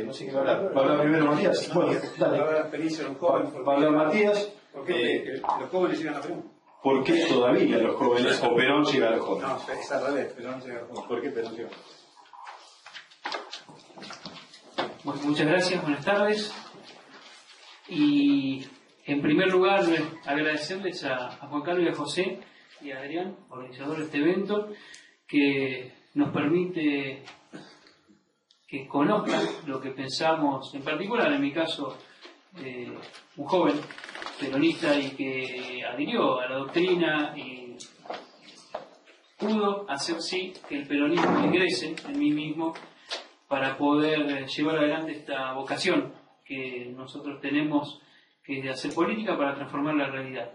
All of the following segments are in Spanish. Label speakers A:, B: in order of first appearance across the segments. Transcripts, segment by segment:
A: No sé qué va a hablar. ¿Va a hablar primero Matías? Bueno, dale.
B: Va a hablar Felicio, un joven.
A: Va a hablar Matías.
B: ¿Por qué los jóvenes llegan a Perón?
A: ¿Por qué todavía los jóvenes o Perón llega a los jóvenes?
B: No, es al revés, Perón llega a los jóvenes.
A: ¿Por qué Perón llega?
C: Bueno, muchas gracias, buenas tardes. Y en primer lugar, agradecerles a Juan Carlos y a José y a Adrián, organizadores de este evento, que nos permite que conozcan lo que pensamos, en particular en mi caso, un joven peronista y que adhirió a la doctrina y pudo hacer sí que el peronismo ingrese en mí mismo para poder llevar adelante esta vocación que nosotros tenemos, que es de hacer política para transformar la realidad.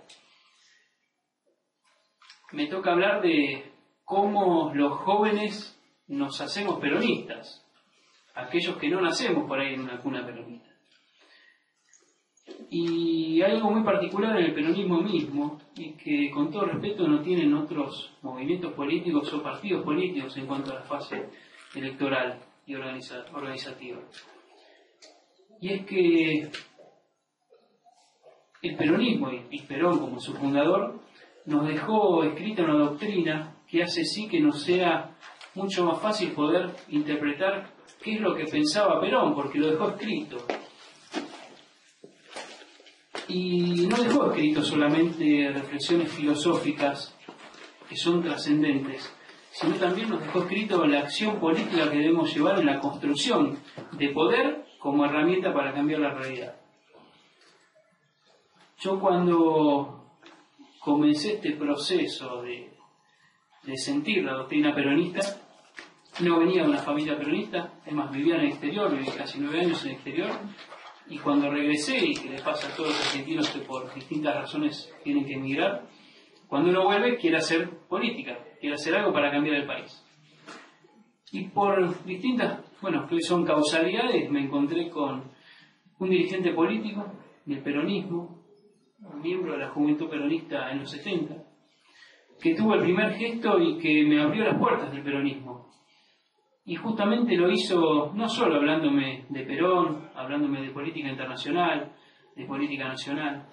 C: Me toca hablar de cómo los jóvenes nos hacemos peronistas, aquellos que no nacemos por ahí en una cuna peronista. Y hay algo muy particular en el peronismo mismo, y que con todo respeto no tienen otros movimientos políticos o partidos políticos en cuanto a la fase electoral y organizativa. Y es que el peronismo, y Perón como su fundador, nos dejó escrita una doctrina que hace sí que nos sea mucho más fácil poder interpretar qué es lo que pensaba Perón, porque lo dejó escrito. Y no dejó escrito solamente reflexiones filosóficas que son trascendentes, sino también nos dejó escrito la acción política que debemos llevar en la construcción de poder como herramienta para cambiar la realidad. Yo cuando comencé este proceso de sentir la doctrina peronista, no venía de una familia peronista, es más, vivía en el exterior, viví casi 9 años en el exterior, y cuando regresé, y que le pasa a todos los argentinos que por distintas razones tienen que emigrar, cuando uno vuelve quiere hacer política, quiere hacer algo para cambiar el país. Y por distintas, que son causalidades, me encontré con un dirigente político del peronismo, un miembro de la juventud peronista en los 70, que tuvo el primer gesto y que me abrió las puertas del peronismo. Y justamente lo hizo no solo hablándome de Perón, hablándome de política internacional, de política nacional,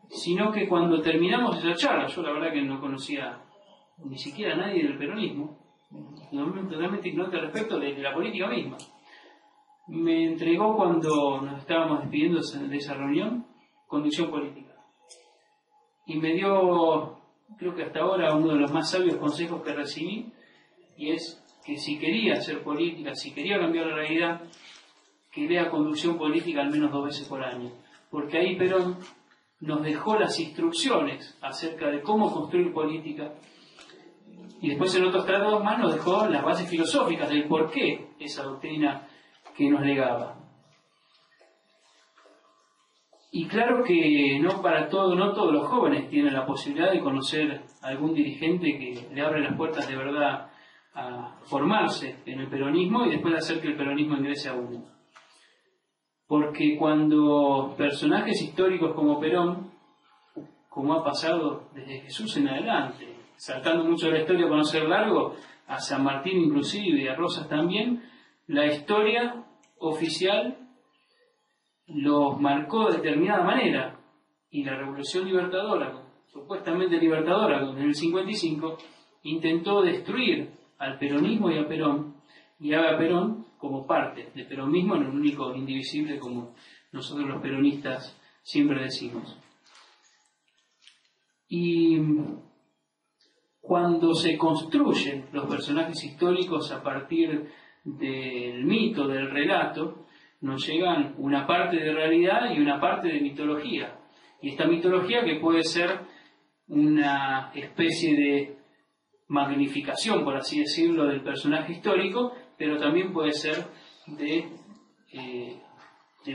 C: sino que cuando terminamos esa charla, yo la verdad que no conocía ni siquiera a nadie del peronismo, totalmente ignorante al respecto de la política misma. Me entregó, cuando nos estábamos despidiendo de esa reunión, conducción política. Y me dio, creo que hasta ahora, uno de los más sabios consejos que recibí, y es que si quería hacer política, si quería cambiar la realidad, que lea conducción política al menos 2 veces por año. Porque ahí Perón nos dejó las instrucciones acerca de cómo construir política, y después en otros tratados más nos dejó las bases filosóficas del por qué esa doctrina que nos legaba. Y claro que no todos los jóvenes tienen la posibilidad de conocer a algún dirigente que le abre las puertas de verdad a formarse en el peronismo y después hacer que el peronismo ingrese a uno. Porque cuando personajes históricos como Perón, como ha pasado desde Jesús en adelante, saltando mucho de la historia para no ser largo, a San Martín inclusive y a Rosas también, la historia oficial los marcó de determinada manera, y la Revolución Libertadora, supuestamente libertadora, en el 55, intentó destruir al peronismo y a Perón, y a Perón como parte de Perón mismo, en un único indivisible, como nosotros los peronistas siempre decimos. Y cuando se construyen los personajes históricos a partir del mito, del relato, nos llegan una parte de realidad y una parte de mitología. Y esta mitología, que puede ser una especie de magnificación, por así decirlo, del personaje histórico, pero también puede ser de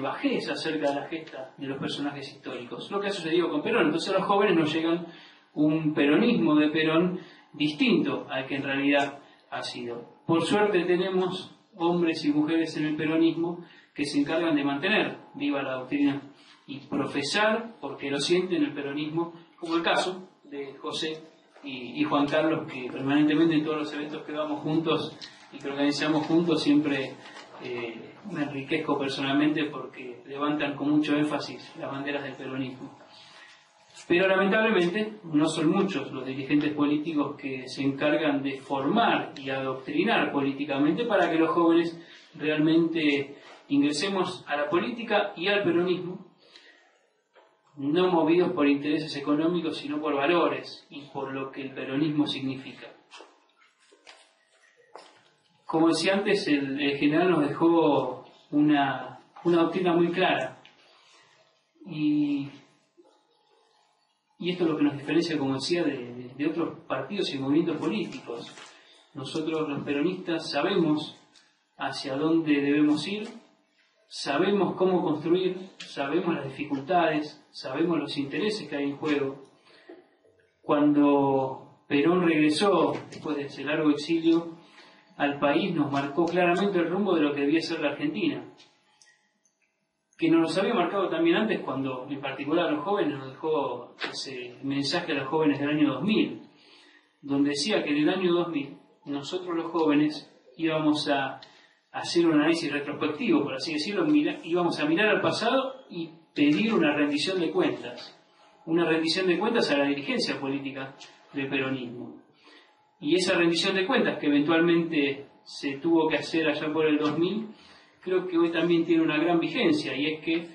C: bajeza acerca de la gesta de los personajes históricos. Lo que ha sucedido con Perón. Entonces a los jóvenes nos llegan un peronismo de Perón distinto al que en realidad ha sido. Por suerte tenemos hombres y mujeres en el peronismo que se encargan de mantener viva la doctrina y profesar, porque lo sienten, el peronismo, como el caso de José y Juan Carlos, que permanentemente en todos los eventos que vamos juntos y que organizamos juntos siempre me enriquezco personalmente porque levantan con mucho énfasis las banderas del peronismo. Pero lamentablemente no son muchos los dirigentes políticos que se encargan de formar y adoctrinar políticamente para que los jóvenes realmente ingresemos a la política y al peronismo, no movidos por intereses económicos, sino por valores y por lo que el peronismo significa. Como decía antes, el general nos dejó una doctrina muy clara. Y esto es lo que nos diferencia, como decía, de otros partidos y movimientos políticos. Nosotros los peronistas sabemos hacia dónde debemos ir, sabemos cómo construir, sabemos las dificultades, sabemos los intereses que hay en juego. Cuando Perón regresó, después de ese largo exilio, al país, nos marcó claramente el rumbo de lo que debía ser la Argentina, que nos los había marcado también antes, cuando en particular a los jóvenes nos dejó ese mensaje a los jóvenes del año 2000, donde decía que en el año 2000 nosotros los jóvenes íbamos a hacer un análisis retrospectivo, por así decirlo, íbamos a mirar al pasado y pedir una rendición de cuentas a la dirigencia política del peronismo. Y esa rendición de cuentas que eventualmente se tuvo que hacer allá por el 2000, creo que hoy también tiene una gran vigencia, y es que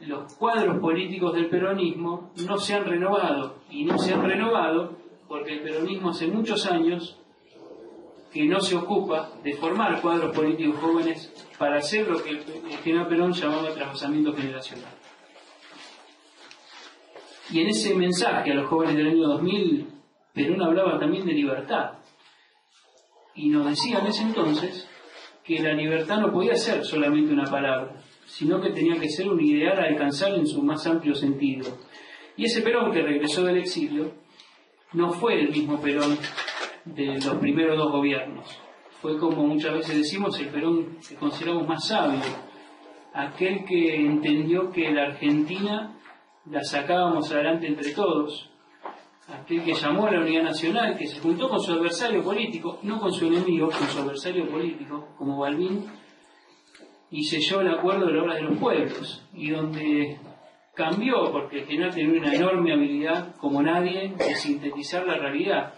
C: los cuadros políticos del peronismo no se han renovado, y no se han renovado porque el peronismo hace muchos años que no se ocupa de formar cuadros políticos jóvenes para hacer lo que el general Perón llamaba trasvasamiento generacional. Y en ese mensaje a los jóvenes del año 2000, Perón hablaba también de libertad, y nos decía en ese entonces que la libertad no podía ser solamente una palabra, sino que tenía que ser un ideal a alcanzar en su más amplio sentido. Y ese Perón que regresó del exilio no fue el mismo Perón de los primeros dos gobiernos. Fue, como muchas veces decimos, el Perón que consideramos más sabio, aquel que entendió que la Argentina la sacábamos adelante entre todos, aquel que llamó a la unidad nacional, que se juntó con su adversario político, no con su enemigo, con su adversario político, como Balbín, y selló el acuerdo de la obra de los pueblos, y donde cambió, porque el general tenía una enorme habilidad, como nadie, de sintetizar la realidad,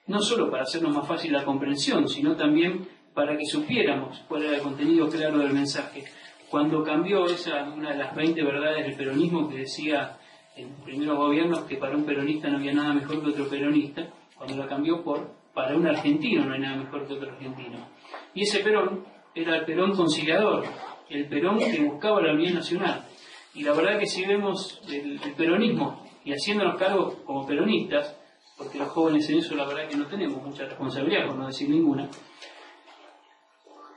C: no solo para hacernos más fácil la comprensión, sino también para que supiéramos cuál era el contenido claro del mensaje. Cuando cambió una de las 20 verdades del peronismo que decía en los primeros gobiernos que para un peronista no había nada mejor que otro peronista, cuando la cambió por para un argentino no hay nada mejor que otro argentino. Y ese Perón era el Perón conciliador, el Perón que buscaba la unidad nacional. Y la verdad que si vemos el peronismo, y haciéndonos cargo como peronistas, porque los jóvenes en eso la verdad que no tenemos mucha responsabilidad, por no decir ninguna,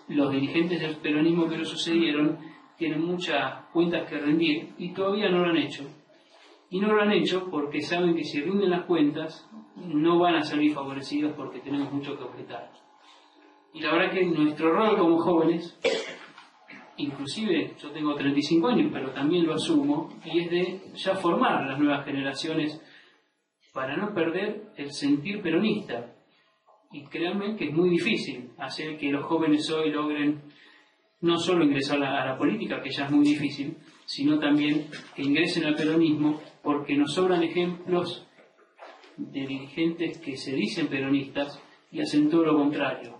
C: los dirigentes del peronismo que lo sucedieron tienen muchas cuentas que rendir y todavía no lo han hecho. Y no lo han hecho porque saben que si rinden las cuentas no van a salir favorecidos porque tenemos mucho que objetar. Y la verdad que nuestro rol como jóvenes, inclusive yo tengo 35 años, pero también lo asumo, y es de ya formar las nuevas generaciones para no perder el sentir peronista. Y créanme que es muy difícil hacer que los jóvenes hoy logren no solo ingresar a la política, que ya es muy difícil, sino también que ingresen al peronismo, porque nos sobran ejemplos de dirigentes que se dicen peronistas y hacen todo lo contrario,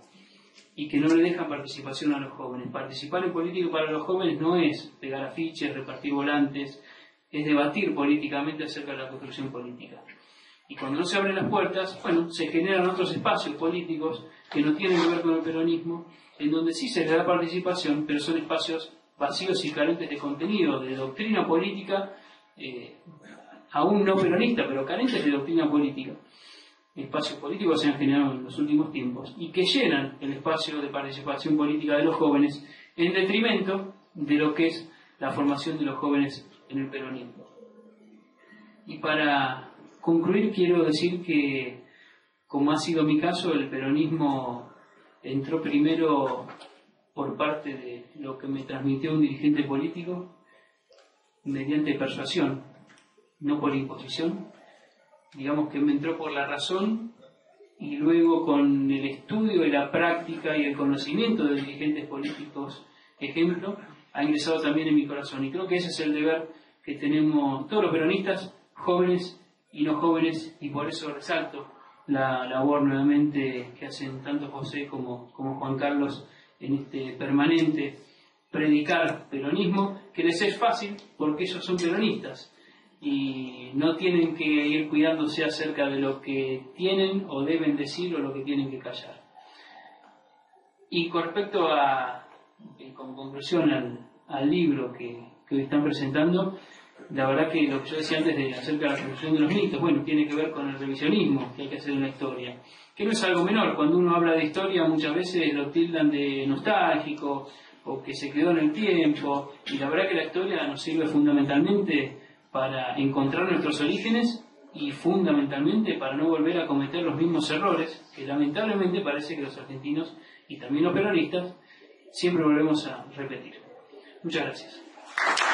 C: y que no le dejan participación a los jóvenes. Participar en política para los jóvenes no es pegar afiches, repartir volantes, es debatir políticamente acerca de la construcción política. Y cuando no se abren las puertas, bueno, se generan otros espacios políticos que no tienen que ver con el peronismo, en donde sí se le da participación, pero son espacios vacíos y carentes de contenido, de doctrina política, aún no peronista, pero carentes de doctrina política. Espacios políticos se han generado en los últimos tiempos y que llenan el espacio de participación política de los jóvenes en detrimento de lo que es la formación de los jóvenes en el peronismo. Y para concluir quiero decir que, como ha sido mi caso, el peronismo entró primero por parte de lo que me transmitió un dirigente político mediante persuasión, no por imposición. Digamos que me entró por la razón y luego con el estudio y la práctica y el conocimiento de dirigentes políticos, ejemplo, ha ingresado también en mi corazón. Y creo que ese es el deber que tenemos todos los peronistas, jóvenes y no jóvenes, y por eso resalto la labor nuevamente que hacen tanto José como Juan Carlos en este permanente predicar peronismo, que les es fácil porque ellos son peronistas y no tienen que ir cuidándose acerca de lo que tienen o deben decir o lo que tienen que callar. Y con respecto a, como conclusión al libro que hoy están presentando, la verdad que lo que yo decía antes acerca de la construcción de los mitos, bueno, tiene que ver con el revisionismo que hay que hacer en la historia, que no es algo menor. Cuando uno habla de historia muchas veces lo tildan de nostálgico o que se quedó en el tiempo, y la verdad que la historia nos sirve fundamentalmente para encontrar nuestros orígenes y fundamentalmente para no volver a cometer los mismos errores que lamentablemente parece que los argentinos y también los peronistas siempre volvemos a repetir. Muchas gracias.